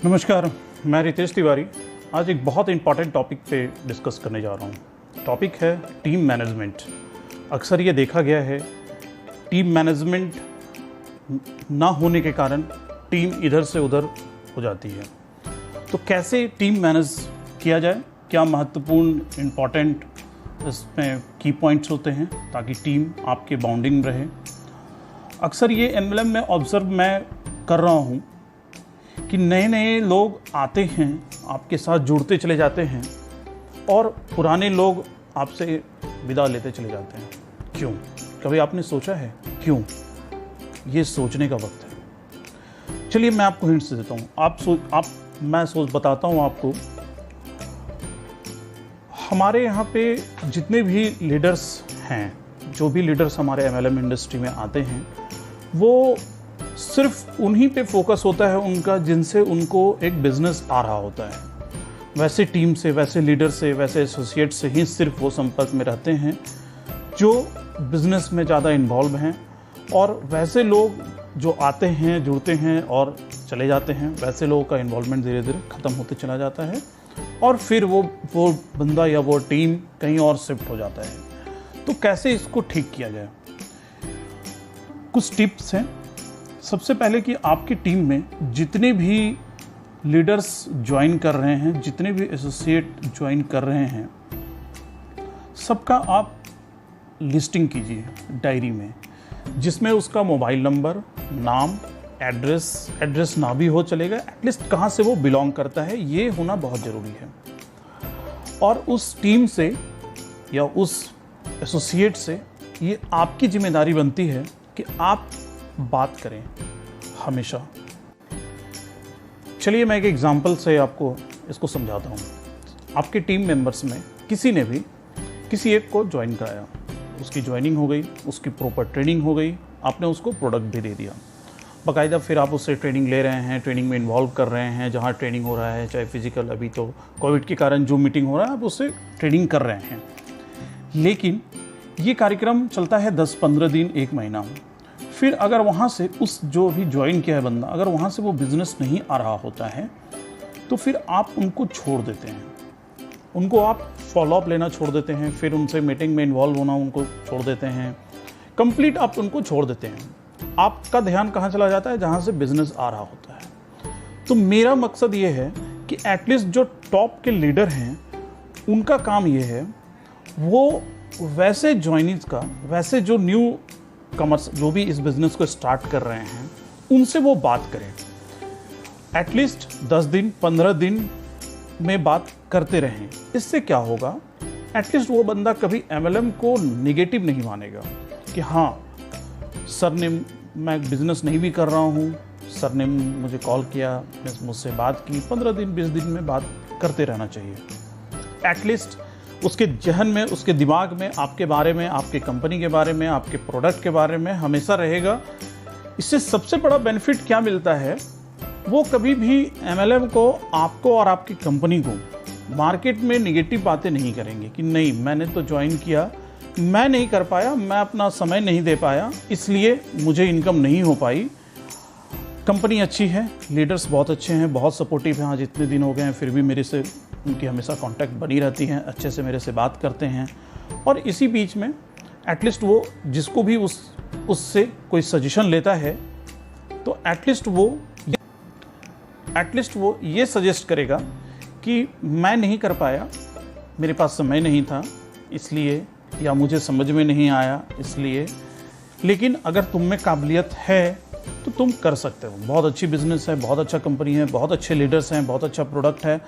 नमस्कार, मैं रितेश तिवारी आज एक बहुत इंपॉर्टेंट टॉपिक पे डिस्कस करने जा रहा हूँ। टॉपिक है टीम मैनेजमेंट। अक्सर ये देखा गया है टीम मैनेजमेंट ना होने के कारण टीम इधर से उधर हो जाती है। तो कैसे टीम मैनेज किया जाए, क्या महत्वपूर्ण इम्पॉर्टेंट इसमें की पॉइंट्स होते हैं ताकि टीम आपके बाउंडिंग रहे। अक्सर ये एमएलएम में ऑब्ज़र्व मैं कर रहा हूँ कि नए नए लोग आते हैं, आपके साथ जुड़ते चले जाते हैं और पुराने लोग आपसे विदा लेते चले जाते हैं। क्यों? कभी आपने सोचा है क्यों? ये सोचने का वक्त है। चलिए मैं आपको हिंट्स देता हूँ। मैं बताता हूँ आपको। हमारे यहाँ पे जितने भी लीडर्स हैं, जो भी लीडर्स हमारे एमएलएम इंडस्ट्री में आते हैं, वो सिर्फ उन्हीं पे फोकस होता है उनका जिनसे उनको एक बिजनेस आ रहा होता है। वैसे टीम से, वैसे लीडर से, वैसे एसोसिएट से ही सिर्फ वो संपर्क में रहते हैं जो बिजनेस में ज़्यादा इन्वॉल्व हैं। और वैसे लोग जो आते हैं, जुड़ते हैं और चले जाते हैं, वैसे लोगों का इन्वॉल्वमेंट धीरे धीरे ख़त्म होते चला जाता है और फिर वो बंदा या वो टीम कहीं और शिफ्ट हो जाता है। तो कैसे इसको ठीक किया जाए? कुछ टिप्स हैं। सबसे पहले कि आपकी टीम में जितने भी लीडर्स ज्वाइन कर रहे हैं, जितने भी एसोसिएट ज्वाइन कर रहे हैं, सबका आप लिस्टिंग कीजिए डायरी में, जिसमें उसका मोबाइल नंबर, नाम, एड्रेस ना भी हो चलेगा, एटलीस्ट कहाँ से वो बिलोंग करता है ये होना बहुत ज़रूरी है। और उस टीम से या उस एसोसिएट से ये आपकी जिम्मेदारी बनती है कि आप बात करें हमेशा। चलिए मैं एक एग्जांपल से आपको इसको समझाता हूँ। आपके टीम मेंबर्स में किसी ने भी किसी एक को ज्वाइन कराया, उसकी ज्वाइनिंग हो गई, उसकी प्रॉपर ट्रेनिंग हो गई, आपने उसको प्रोडक्ट भी दे दिया बाकायदा। फिर आप उससे ट्रेनिंग ले रहे हैं, ट्रेनिंग में इन्वॉल्व कर रहे हैं, जहाँ ट्रेनिंग हो रहा है, चाहे फिजिकल, अभी तो कोविड के कारण जो मीटिंग हो रहा है, आप उससे ट्रेनिंग कर रहे हैं। लेकिन ये कार्यक्रम चलता है 10-15 दिन, 1 महीना। फिर अगर वहाँ से उस जो भी ज्वाइन किया है बंदा, अगर वहाँ से वो बिज़नेस नहीं आ रहा होता है तो फिर आप उनको छोड़ देते हैं, उनको आप फॉलोअप लेना छोड़ देते हैं, फिर उनसे मीटिंग में इन्वॉल्व होना उनको छोड़ देते हैं, कंप्लीट आप उनको छोड़ देते हैं। आपका ध्यान कहाँ चला जाता है? जहाँ से बिज़नेस आ रहा होता है। तो मेरा मकसद ये है कि एटलीस्ट जो टॉप के लीडर हैं उनका काम ये है वो वैसे ज्वाइनीज का, वैसे जो न्यू कमर्स जो भी इस बिज़नेस को स्टार्ट कर रहे हैं, उनसे वो बात करें। एटलीस्ट 10 दिन 15 दिन में बात करते रहें। इससे क्या होगा? एटलीस्ट वो बंदा कभी एमएलएम को नेगेटिव नहीं मानेगा कि हाँ सर ने, मैं बिज़नेस नहीं भी कर रहा हूँ, सर ने मुझे कॉल किया, मुझसे बात की। 15 दिन 20 दिन में बात करते रहना चाहिए। एटलीस्ट उसके जहन में, उसके दिमाग में आपके बारे में, आपके कंपनी के बारे में, आपके प्रोडक्ट के बारे में हमेशा रहेगा। इससे सबसे बड़ा बेनिफिट क्या मिलता है? वो कभी भी एमएलएम को, आपको और आपकी कंपनी को मार्केट में नेगेटिव बातें नहीं करेंगे कि नहीं मैंने तो ज्वाइन किया, मैं नहीं कर पाया, मैं अपना समय नहीं दे पाया, इसलिए मुझे इनकम नहीं हो पाई। कंपनी अच्छी है, लीडर्स बहुत अच्छे हैं, बहुत सपोर्टिव हैं, आज इतने दिन हो गए हैं फिर भी मेरे से उनकी हमेशा कांटेक्ट बनी रहती हैं, अच्छे से मेरे से बात करते हैं। और इसी बीच में एटलीस्ट वो जिसको भी उससे कोई सजेशन लेता है तो एटलीस्ट वो ये सजेस्ट करेगा कि मैं नहीं कर पाया, मेरे पास समय नहीं था इसलिए, या मुझे समझ में नहीं आया इसलिए, लेकिन अगर तुम में काबिलियत है तो तुम कर सकते हो। बहुत अच्छी बिजनेस है, बहुत अच्छा कंपनी है, बहुत अच्छे लीडर्स हैं, बहुत अच्छा प्रोडक्ट है,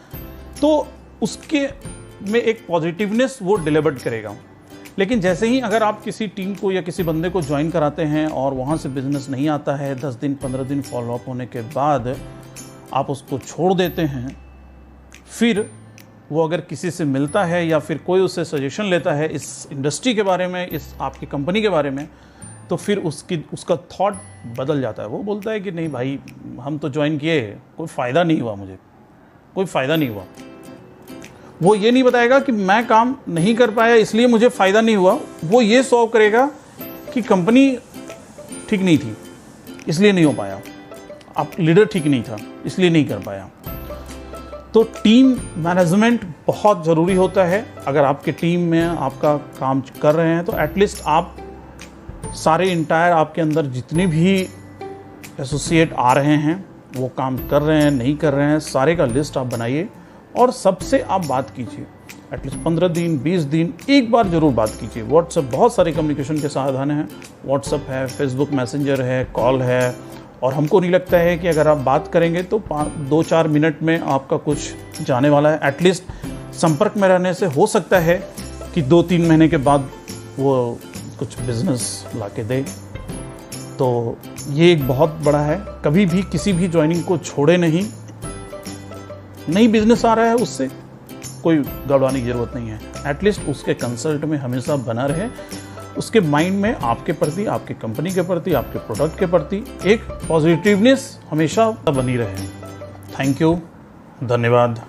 तो उसके में एक पॉजिटिवनेस वो डिलीवर करेगा। लेकिन जैसे ही अगर आप किसी टीम को या किसी बंदे को ज्वाइन कराते हैं और वहाँ से बिज़नेस नहीं आता है, 10 दिन 15 दिन फॉलोअप होने के बाद आप उसको छोड़ देते हैं, फिर वो अगर किसी से मिलता है या फिर कोई उससे सजेशन लेता है इस इंडस्ट्री के बारे में, इस आपकी कंपनी के बारे में, तो फिर उसका थॉट बदल जाता है। वो बोलता है कि नहीं भाई, हम तो ज्वाइन किए, कोई फ़ायदा नहीं हुआ, मुझे कोई फ़ायदा नहीं हुआ। वो ये नहीं बताएगा कि मैं काम नहीं कर पाया इसलिए मुझे फ़ायदा नहीं हुआ, वो ये सॉल्व करेगा कि कंपनी ठीक नहीं थी इसलिए नहीं हो पाया, आप लीडर ठीक नहीं था इसलिए नहीं कर पाया। तो टीम मैनेजमेंट बहुत ज़रूरी होता है। अगर आपके टीम में आपका काम कर रहे हैं तो एटलीस्ट आप सारे इंटायर आपके अंदर जितने भी एसोसिएट आ रहे हैं, वो काम कर रहे हैं नहीं कर रहे हैं, सारे का लिस्ट आप बनाइए और सबसे आप बात कीजिए। एटलीस्ट 15 दिन 20 दिन एक बार ज़रूर बात कीजिए। व्हाट्सएप, बहुत सारे कम्युनिकेशन के साधन हैं, व्हाट्सएप है, फेसबुक मैसेंजर है, कॉल है, और हमको नहीं लगता है कि अगर आप बात करेंगे तो 2-4 मिनट में आपका कुछ जाने वाला है। एटलीस्ट संपर्क में रहने से हो सकता है कि 2-3 महीने के बाद वो कुछ बिजनेस ला के दे। तो ये एक बहुत बड़ा है। कभी भी किसी भी ज्वाइनिंग को छोड़े नहीं। नई बिजनेस आ रहा है, उससे कोई गड़बड़ाने की ज़रूरत नहीं है। एटलीस्ट उसके कंसल्ट में हमेशा बना रहे, उसके माइंड में आपके प्रति, आपकी कंपनी के प्रति, आपके प्रोडक्ट के प्रति एक पॉजिटिवनेस हमेशा बनी रहे। थैंक यू, धन्यवाद।